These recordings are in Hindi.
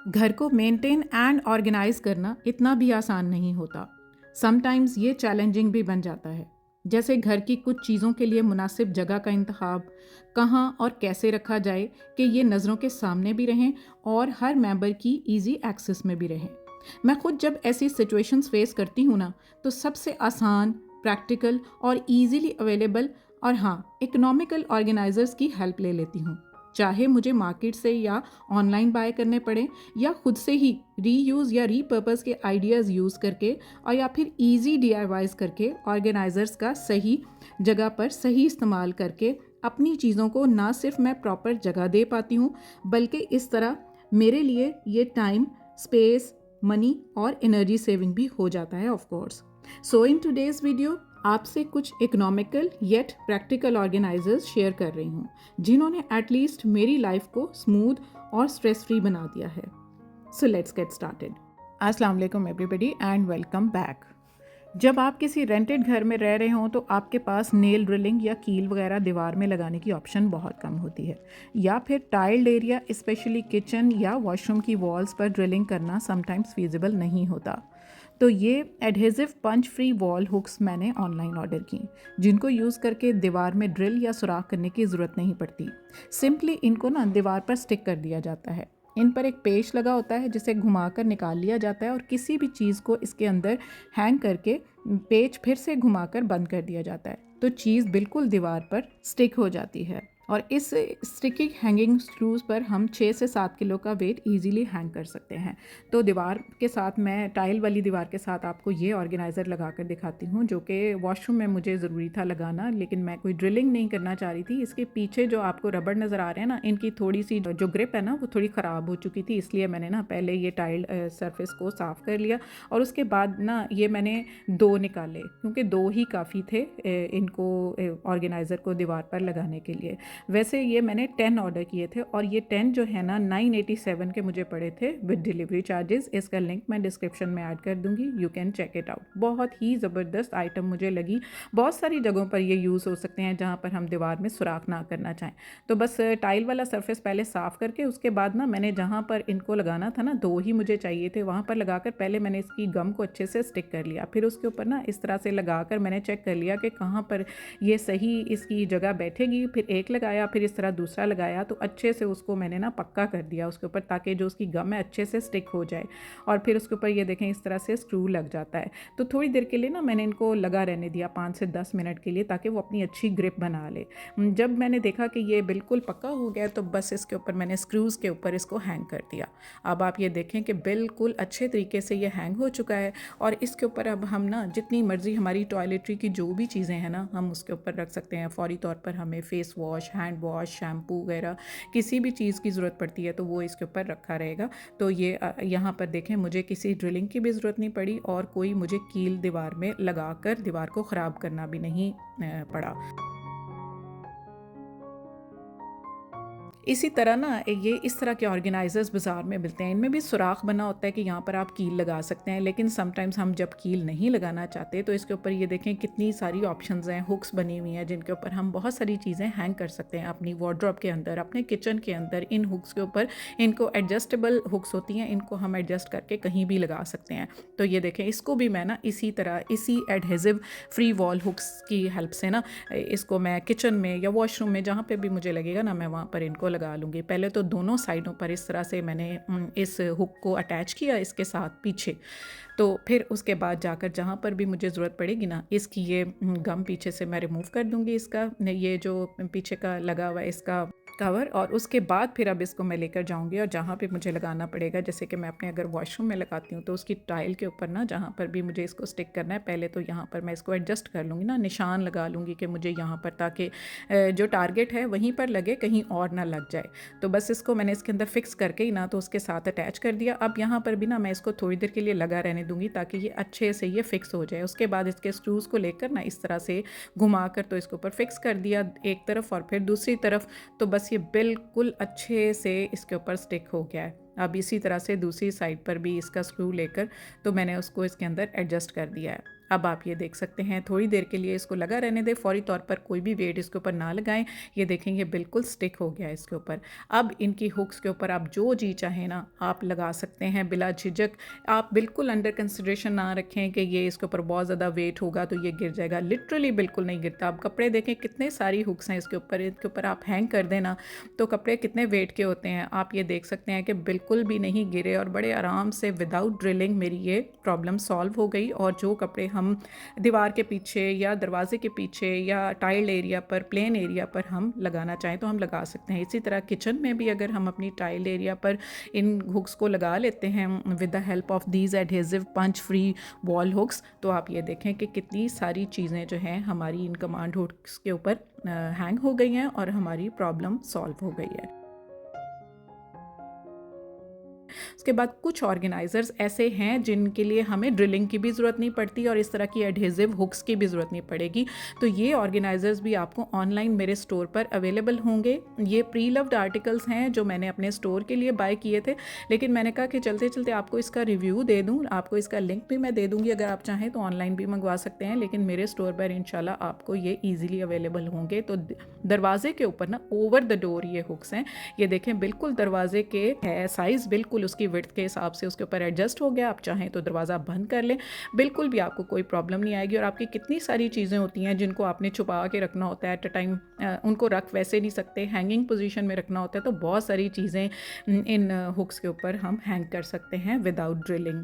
घर को मेंटेन एंड ऑर्गेनाइज करना इतना भी आसान नहीं होता। समटाइम्स ये चैलेंजिंग भी बन जाता है, जैसे घर की कुछ चीज़ों के लिए मुनासिब जगह का इंतखाब, कहाँ और कैसे रखा जाए कि ये नज़रों के सामने भी रहें और हर मेंबर की इजी एक्सेस में भी रहें। मैं खुद जब ऐसी सिचुएशंस फेस करती हूँ ना, तो सबसे आसान, प्रैक्टिकल और इजीली अवेलेबल और हाँ, इकोनॉमिकल ऑर्गेनाइजर्स की हेल्प ले लेती हूँ। चाहे मुझे मार्केट से या ऑनलाइन बाय करने पड़े, या खुद से ही रीयूज़ या रीपर्पस के आइडियाज़ यूज़ करके और या फिर इजी डीआईवाईज करके ऑर्गेनाइजर्स का सही जगह पर सही इस्तेमाल करके अपनी चीज़ों को ना सिर्फ मैं प्रॉपर जगह दे पाती हूँ, बल्कि इस तरह मेरे लिए ये टाइम, स्पेस, मनी और एनर्जी सेविंग भी हो जाता है of course. So in today's video आपसे कुछ economical yet practical organisers share कर रही हूँ, जिन्होंने एटलीस्ट मेरी लाइफ को स्मूथ और स्ट्रेस फ्री बना दिया है। So let's get started. अस्सलाम वालेकुम एवरीबडी एंड वेलकम बैक। जब आप किसी रेंटेड घर में रह रहे हों तो आपके पास नेल ड्रिलिंग या कील वगैरह दीवार में लगाने की ऑप्शन बहुत कम होती है, या फिर टाइल्ड एरिया स्पेशली किचन या वॉशरूम की वॉल्स पर ड्रिलिंग करना समटाइम्स फीजिबल नहीं होता। तो ये adhesive punch free wall hooks मैंने ऑनलाइन ऑर्डर की, जिनको यूज़ करके दीवार में ड्रिल या सुराख करने की ज़रूरत नहीं पड़ती। सिंपली इनको ना दीवार पर स्टिक कर दिया जाता है। इन पर एक पेच लगा होता है जिसे घुमाकर निकाल लिया जाता है और किसी भी चीज़ को इसके अंदर हैंग करके पेच फिर से घुमाकर बंद कर दिया जाता है, तो चीज़ बिल्कुल दीवार पर स्टिक हो जाती है। और इस स्टिकी हैंगिंग स्क्रूज़ पर हम 6 से 7 किलो का वेट इजीली हैंग कर सकते हैं। तो दीवार के साथ मैं टाइल वाली दीवार के साथ आपको ये ऑर्गेनाइज़र लगा कर दिखाती हूँ, जो कि वॉशरूम में मुझे ज़रूरी था लगाना, लेकिन मैं कोई ड्रिलिंग नहीं करना चाह रही थी। इसके पीछे जो आपको रबड़ नज़र आ रहे हैं ना, इनकी थोड़ी सी जो ग्रिप है ना वो थोड़ी ख़राब हो चुकी थी, इसलिए मैंने ना पहले ये टाइल सरफेस को साफ़ कर लिया और उसके बाद ना ये मैंने 2 निकाले, क्योंकि 2 ही काफ़ी थे इनको ऑर्गेनाइज़र को दीवार पर लगाने के लिए। वैसे ये मैंने 10 ऑर्डर किए थे और ये 10 जो है ना 987 के मुझे पड़े थे विद डिलीवरी चार्जेस। इसका लिंक मैं डिस्क्रिप्शन में ऐड कर दूंगी, you can check it out. बहुत ही ज़बरदस्त आइटम मुझे लगी। बहुत सारी जगहों पर ये यूज़ हो सकते हैं जहाँ पर हम दीवार में सुराख ना करना चाहें। तो बस टाइल वाला सरफेस पहले साफ़ करके उसके बाद ना मैंने जहाँ पर इनको लगाना था ना, 2 ही मुझे चाहिए थे, वहाँ पर लगाकर पहले मैंने इसकी गम को अच्छे से स्टिक कर लिया। फिर उसके ऊपर ना इस तरह से लगाकर मैंने चेक कर लिया कि कहाँ पर ये सही इसकी जगह बैठेगी। फिर एक लगाया, फिर इस तरह दूसरा लगाया, तो अच्छे से उसको मैंने ना पक्का कर दिया उसके ऊपर, ताकि जो उसकी गम है अच्छे से स्टिक हो जाए। और फिर उसके ऊपर ये देखें इस तरह से स्क्रू लग जाता है। तो थोड़ी देर के लिए ना मैंने इनको लगा रहने दिया, 5 से 10 मिनट के लिए, ताकि वो अपनी अच्छी ग्रिप बना ले। जब मैंने देखा कि ये बिल्कुल पक्का हो गया, तो बस इसके ऊपर मैंने स्क्रूज़ के ऊपर इसको हैंग कर दिया। अब आप ये देखें कि बिल्कुल अच्छे तरीके से ये हैंग हो चुका है। और इसके ऊपर अब हम ना जितनी मर्जी हमारी टॉयलेटरी की जो भी चीज़ें हैं ना, हम उसके ऊपर रख सकते हैं। फौरी तौर पर हमें face wash, hand wash, shampoo वगैरह किसी भी चीज़ की ज़रूरत पड़ती है तो वो इसके ऊपर रखा रहेगा। तो ये यहाँ पर देखें, मुझे किसी ड्रिलिंग की भी ज़रूरत नहीं पड़ी और कोई मुझे कील दीवार में लगाकर दीवार को ख़राब करना भी नहीं पड़ा। इसी तरह ना ये इस तरह के ऑर्गेनाइजर्स बाज़ार में मिलते हैं। इनमें भी सुराख बना होता है कि यहाँ पर आप कील लगा सकते हैं, लेकिन समटाइम्स हम जब कील नहीं लगाना चाहते तो इसके ऊपर ये देखें कितनी सारी ऑप्शंस हैं, हुक्स बनी हुई हैं जिनके ऊपर हम बहुत सारी चीज़ें हैंग कर सकते हैं अपनी वार्डरोब के अंदर, अपने किचन के अंदर। इन हुक्स के ऊपर इनको एडजस्टेबल हुक्स होती हैं, इनको हम एडजस्ट करके कहीं भी लगा सकते हैं। तो ये देखें, इसको भी मैं ना इसी तरह इसी एडहेसिव फ्री वॉल हुक्स की हेल्प से ना इसको मैं किचन में या वॉशरूम में जहाँ पे भी मुझे लगेगा ना, मैं वहाँ पर इनको लगा लूँगी। पहले तो दोनों साइडों पर इस तरह से मैंने इस हुक को अटैच किया इसके साथ पीछे। तो फिर उसके बाद जाकर जहाँ पर भी मुझे ज़रूरत पड़ेगी ना, इसकी ये गम पीछे से मैं रिमूव कर दूँगी, इसका ये जो पीछे का लगा हुआ है इसका कवर। और उसके बाद फिर अब इसको मैं लेकर जाऊंगी और जहाँ पे मुझे लगाना पड़ेगा, जैसे कि मैं अपने अगर वॉशरूम में लगाती हूँ तो उसकी टाइल के ऊपर ना जहाँ पर भी मुझे इसको स्टिक करना है, पहले तो यहाँ पर मैं इसको एडजस्ट कर लूँगी ना, निशान लगा लूँगी कि मुझे यहाँ पर, ताकि जो टारगेट है वहीं पर लगे, कहीं और ना लग जाए। तो बस इसको मैंने इसके अंदर फिक्स करके ही ना तो उसके साथ अटैच कर दिया। अब यहाँ पर भी ना मैं इसको थोड़ी देर के लिए लगा रहने दूँगी ताकि ये अच्छे से ये फिक्स हो जाए। उसके बाद इसके स्क्रूज़ को लेकर ना इस तरह से घुमा कर तो इसके ऊपर फिक्स कर दिया एक तरफ और फिर दूसरी तरफ। तो बस ये बिल्कुल अच्छे से इसके ऊपर स्टिक हो गया है। अब इसी तरह से दूसरी साइड पर भी इसका स्क्रू लेकर तो मैंने उसको इसके अंदर एडजस्ट कर दिया है। अब आप ये देख सकते हैं, थोड़ी देर के लिए इसको लगा रहने दें, फौरी तौर पर कोई भी वेट इसके ऊपर ना लगाएं। ये देखें ये बिल्कुल स्टिक हो गया है इसके ऊपर। अब इनकी हुक्स के ऊपर आप जो जी चाहें ना आप लगा सकते हैं बिला झिझक। आप बिल्कुल अंडर कंसिडरेशन ना रखें कि ये इसके ऊपर बहुत ज़्यादा वेट होगा तो ये गिर जाएगा, लिटरली बिल्कुल नहीं गिरता। आप कपड़े देखें कितने सारी हुक्स हैं इसके ऊपर आप हैंग कर देना तो कपड़े कितने वेट के होते हैं। आप ये देख सकते हैं कि बिल्कुल भी नहीं गिरे और बड़े आराम से विदाउट ड्रिलिंग मेरी ये प्रॉब्लम सॉल्व हो गई। और जो कपड़े हम दीवार के पीछे या दरवाजे के पीछे या टाइल्ड एरिया पर, प्लेन एरिया पर हम लगाना चाहें तो हम लगा सकते हैं। इसी तरह किचन में भी अगर हम अपनी टाइल्ड एरिया पर इन हुक्स को लगा लेते हैं with the help of these adhesive punch free wall hooks, तो आप ये देखें कि कितनी सारी चीज़ें जो हैं हमारी इन कमांड हुक्स के ऊपर हैंग हो गई हैं और हमारी प्रॉब्लम सॉल्व हो गई है। उसके बाद कुछ ऑर्गेनाइज़र्स ऐसे हैं जिनके लिए हमें ड्रिलिंग की भी ज़रूरत नहीं पड़ती और इस तरह की एडहेसिव हुक्स की भी ज़रूरत नहीं पड़ेगी। तो ये ऑर्गेनाइज़र्स भी आपको ऑनलाइन मेरे स्टोर पर अवेलेबल होंगे। ये प्री लव्ड आर्टिकल्स हैं जो मैंने अपने स्टोर के लिए बाय किए थे, लेकिन मैंने कहा कि चलते चलते आपको इसका रिव्यू दे दूँ, आपको इसका लिंक भी मैं दे दूँगी। अगर आप चाहें तो ऑनलाइन भी मंगवा सकते हैं, लेकिन मेरे स्टोर पर इंशाल्लाह आपको ये ईजिली अवेलेबल होंगे। तो दरवाजे के ऊपर ना ओवर द डोर ये हुक्स हैं। ये देखें बिल्कुल दरवाजे के है साइज़ बिल्कुल उसकी विड्थ के हिसाब से उसके ऊपर एडजस्ट हो गया। आप चाहें तो दरवाज़ा बंद कर लें, बिल्कुल भी आपको कोई प्रॉब्लम नहीं आएगी। और आपकी कितनी सारी चीज़ें होती हैं जिनको आपने छुपा के रखना होता है एट अ टाइम, उनको रख वैसे नहीं सकते, हैंगिंग पोजीशन में रखना होता है। तो बहुत सारी चीज़ें इन हुक्स के ऊपर हम हैंग कर सकते हैं विदाउट ड्रिलिंग।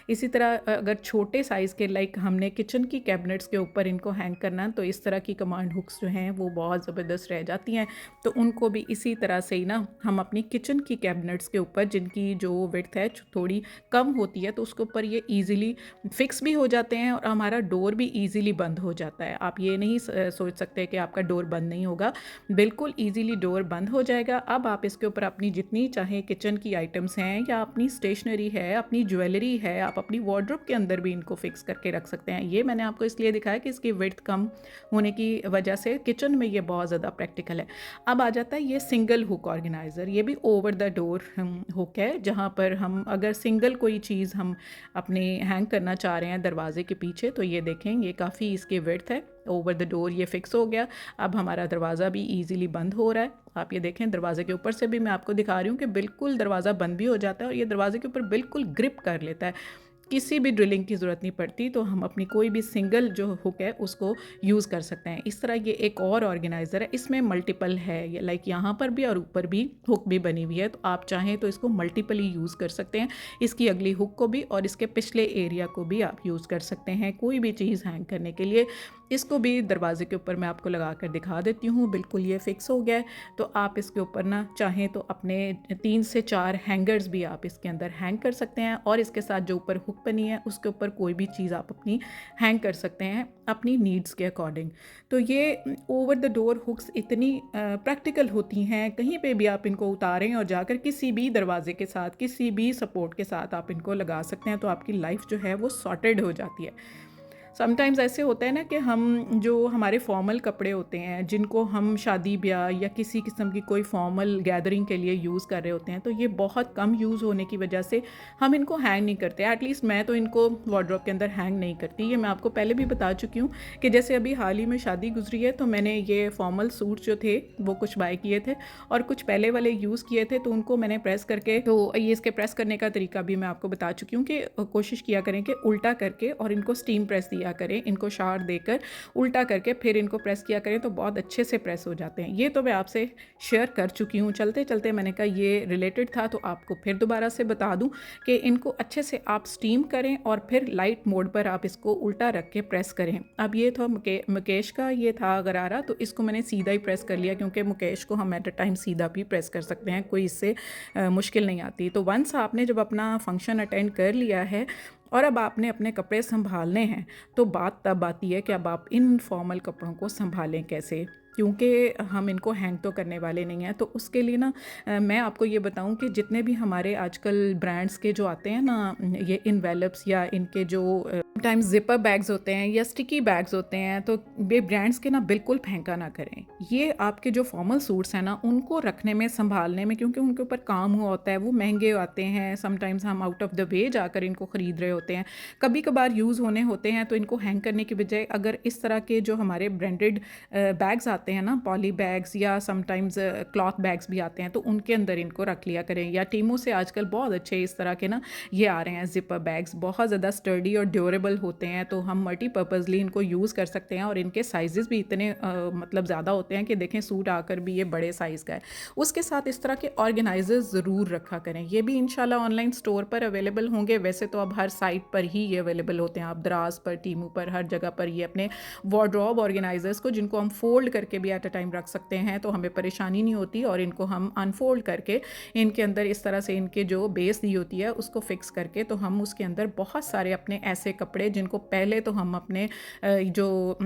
इसी तरह अगर छोटे साइज़ के लाइक हमने किचन की कैबिनेट्स के ऊपर इनको हैंग करना, तो इस तरह की कमांड हुक्स जो हैं वो बहुत ज़बरदस्त रह जाती हैं। तो उनको भी इसी तरह से ही ना हम अपनी किचन की कैबिनेट्स के ऊपर जिनकी जो विड्थ है थोड़ी कम होती है, तो उसके ऊपर ये ईजिली फिक्स भी हो जाते हैं और हमारा डोर भी ईजिली बंद हो जाता है। आप ये नहीं सोच सकते कि आपका डोर बंद नहीं होगा, बिल्कुल ईजिली डोर बंद हो जाएगा। अब आप इसके ऊपर अपनी जितनी चाहे किचन की आइटम्स हैं या अपनी स्टेशनरी है, अपनी ज्वेलरी है, आप अपनी वार्डरोब के अंदर भी इनको फिक्स करके रख सकते हैं। ये मैंने आपको इसलिए दिखाया कि इसकी विड्थ कम होने की वजह से किचन में ये बहुत ज़्यादा प्रैक्टिकल है। अब आ जाता है ये सिंगल हुक ऑर्गेनाइज़र। ये भी ओवर द डोर हुक है, जहाँ पर हम अगर सिंगल कोई चीज़ हम अपने हैंग करना चाह रहे हैं दरवाजे के पीछे, तो ये देखें ये काफ़ी इसकी विड्थ है, ओवर द डोर ये फिक्स हो गया। अब हमारा दरवाज़ा भी ईजिली बंद हो रहा है। आप ये देखें दरवाजे के ऊपर से भी मैं आपको दिखा रही हूँ कि बिल्कुल दरवाज़ा बंद भी हो जाता है और ये दरवाजे के ऊपर बिल्कुल ग्रिप कर लेता है, किसी भी ड्रिलिंग की ज़रूरत नहीं पड़ती। तो हम अपनी कोई भी सिंगल जो हुक है उसको यूज़ कर सकते हैं। इस तरह ये एक और ऑर्गेनाइज़र है, इसमें मल्टीपल है, ये लाइक यहाँ पर भी और ऊपर भी हुक भी बनी हुई है। तो आप चाहें तो इसको मल्टीपली यूज़ कर सकते हैं, इसकी अगली हुक को भी और इसके पिछले एरिया को भी आप यूज़ कर सकते हैं कोई भी चीज़ हैंग करने के लिए। इसको भी दरवाजे के ऊपर मैं आपको लगा कर दिखा देती हूँ, बिल्कुल ये फिक्स हो गया है। तो आप इसके ऊपर ना चाहें तो अपने 3 से 4 हैंगर्स भी आप इसके अंदर हैंग कर सकते हैं और इसके साथ जो ऊपर हुक बनी है उसके ऊपर कोई भी चीज़ आप अपनी हैंग कर सकते हैं अपनी नीड्स के अकॉर्डिंग। तो ये ओवर द डोर हुक्स इतनी प्रैक्टिकल होती हैं, कहीं पे भी आप इनको उतारें और जाकर किसी भी दरवाजे के साथ, किसी भी सपोर्ट के साथ आप इनको लगा सकते हैं, तो आपकी लाइफ जो है वो सॉर्टेड हो जाती है। समटाइम्स ऐसे होता है ना कि हम जो हमारे फॉर्मल कपड़े होते हैं जिनको हम शादी ब्याह या किसी किस्म की कोई फॉर्मल गैदरिंग के लिए यूज़ कर रहे होते हैं, तो ये बहुत कम यूज़ होने की वजह से हम इनको हैंग नहीं करते। एटलीस्ट मैं तो इनको वार्डरोब के अंदर हैंग नहीं करती। ये मैं आपको पहले भी बता चुकी हूँ कि जैसे अभी हाल ही में शादी गुजरी है, तो मैंने ये फॉर्मल सूट जो थे वो कुछ बाय किए थे और कुछ पहले वाले यूज़ किए थे, तो उनको मैंने प्रेस करके, तो ये इसके प्रेस करने का तरीका भी मैं आपको बता चुकी हूँ कि कोशिश किया करें कि उल्टा करके और इनको स्टीम प्रेस दिया करें, इनको शार देकर उल्टा करके फिर इनको प्रेस किया करें तो बहुत अच्छे से प्रेस हो जाते हैं। ये तो मैं आपसे शेयर कर चुकी हूँ, चलते चलते मैंने कहा ये रिलेटेड था तो आपको फिर दोबारा से बता दूँ कि इनको अच्छे से आप स्टीम करें और फिर लाइट मोड पर आप इसको उल्टा रख के प्रेस करें। अब ये तो मुकेश का ये था गरारा, तो इसको मैंने सीधा ही प्रेस कर लिया क्योंकि मुकेश को हम एट अ टाइम सीधा भी प्रेस कर सकते हैं, कोई इससे मुश्किल नहीं आती। तो वंस आपने जब अपना फंक्शन अटेंड कर लिया है और अब आपने अपने कपड़े संभालने हैं, तो बात तब आती है कि अब आप इन फॉर्मल कपड़ों को संभालें कैसे, क्योंकि हम इनको हैंग तो करने वाले नहीं हैं। तो उसके लिए ना मैं आपको ये बताऊं कि जितने भी हमारे आजकल ब्रांड्स के जो आते हैं ना, ये इन्वेलप्स या इनके जो टाइम्स ज़िपर बैग्स होते हैं या स्टिकी बैग्स होते हैं, तो ये ब्रांड्स के ना बिल्कुल फेंका ना करें। ये आपके जो फॉर्मल सूट्स हैं ना, उनको रखने में, सँभालने में, क्योंकि उनके ऊपर काम हुआ होता है, वो महँगे आते हैं। समटाइम्स हम आउट ऑफ द वे जाकर इनको ख़रीद रहे होते हैं। कभी-कभार यूज़ होने होते हैं, तो इनको हैंग करने की बजाय अगर इस तरह के जो हमारे ब्रांडेड बैग्स आते हैं ना, पॉली बैग्स या समटाइम्स क्लॉथ बैग्स भी आते हैं, तो उनके अंदर इनको रख लिया करें। या टीमू से आजकल बहुत अच्छे इस तरह के ना ये आ रहे हैं ज़िपर बैग्स, बहुत ज़्यादा स्टर्डी और ड्यूरेबल होते हैं, तो हम मल्टीपर्पज़ली इनको यूज़ कर सकते हैं। और इनके साइज़ेस भी इतने मतलब ज़्यादा होते हैं कि देखें सूट आकर भी ये बड़े साइज़ का है। उसके साथ इस तरह के ऑर्गेनाइज़र्स ज़रूर रखा करें। ये भी इंशाल्लाह ऑनलाइन स्टोर पर अवेलेबल होंगे। वैसे तो अब हर साइट पर ही ये अवेलेबल होते हैं, आप दराज पर, टीमू पर, हर जगह पर ये अपने वार्डरोब ऑर्गेनाइज़र्स को, जिनको हम फ़ोल्ड करके भी एट अ टाइम रख सकते हैं, तो हमें परेशानी नहीं होती। और इनको हम अनफ़ोल्ड करके इनके अंदर इस तरह से इनके जो बेस दी होती है उसको फिक्स करके, तो हम उसके अंदर बहुत सारे अपने ऐसे कपड़े, जिनको पहले तो हम अपने जो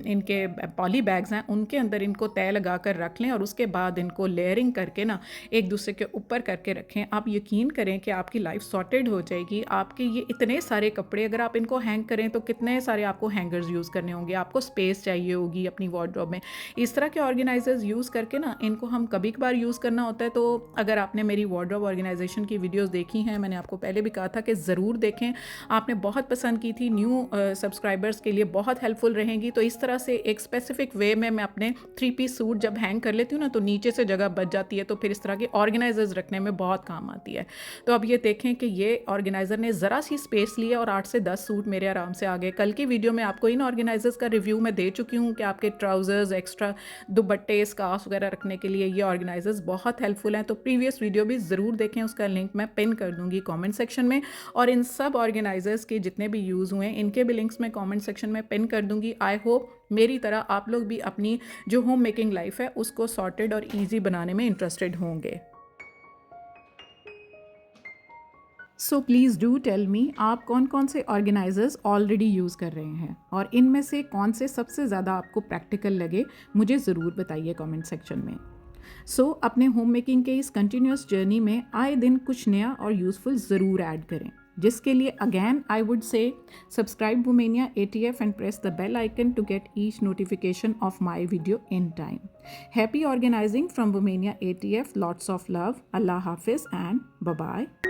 इनके पॉली बैग्स हैं उनके अंदर इनको तय लगा कर रख लें, और उसके बाद इनको लेयरिंग करके ना एक दूसरे के ऊपर करके रखें। आप यकीन करें कि आपकी लाइफ सॉर्टेड हो जाएगी। आपके ये इतने सारे कपड़े, अगर आप इनको हैंग करें तो कितने सारे आपको हैंगर्स यूज़ करने होंगे, आपको स्पेस चाहिए होगी अपनी वार्डरोब में। इस तरह के ऑर्गेनाइजर्स यूज़ करके ना इनको हम कभी कभार यूज़ करना होता है। तो अगर आपने मेरी वार्डरोब ऑर्गेनाइजेशन की वीडियोस देखी हैं, मैंने आपको पहले भी कहा था कि ज़रूर देखें, आपने बहुत पसंद की थी। न्यू सब्सक्राइबर्स के लिए बहुत हेल्पफुल रहेंगी। तो इस तरह से एक स्पेसिफिक वे में मैं अपने 3 पीस सूट जब हैंग कर लेती हूँ ना, तो नीचे से जगह बच जाती है, तो फिर इस तरह के ऑर्गेनाइजर्स रखने में बहुत काम आती है। तो अब ये देखें कि ये ऑर्गेनाइज़र ने ज़रा सी स्पेस ली है और 8 से 10 सूट मेरे आराम से आ गए। कल की वीडियो में आपको इन ऑर्गेनाइजर्स का रिव्यू मैं दे चुकी हूँ कि आपके ट्राउज़र्स, एक्स्ट्रा दुपट्टे, स्कार्फ वगैरह रखने के लिए ये ऑर्गेनाइजर्स बहुत हेल्पफुल हैं। तो प्रीवियस वीडियो भी ज़रूर देखें, उसका लिंक मैं पिन कर दूँगी कमेंट सेक्शन में। और इन सब ऑर्गेनाइजर्स के जितने भी यूज़ हुए हैं, इनके भी लिंक्स मैं कमेंट सेक्शन में पिन कर दूँगी। आई होप मेरी तरह आप लोग भी अपनी जो होम मेकिंग लाइफ है उसको सॉर्टेड और ईजी बनाने में इंटरेस्टेड होंगे। So please do tell me, आप कौन कौन से ऑर्गेनाइजर्स ऑलरेडी यूज़ कर रहे हैं, और इनमें से कौन से सबसे ज़्यादा आपको प्रैक्टिकल लगे, मुझे ज़रूर बताइए कमेंट सेक्शन में। अपने होम मेकिंग के इस कंटिन्यूस जर्नी में आए दिन कुछ नया और यूज़फुल ज़रूर ऐड करें, जिसके लिए again I would say subscribe Womenia ATF and press the bell icon to get each notification of my video in time. Happy organizing from Womenia ATF, lots of love, अल्लाह हाफिज़ एंड बाय बाय।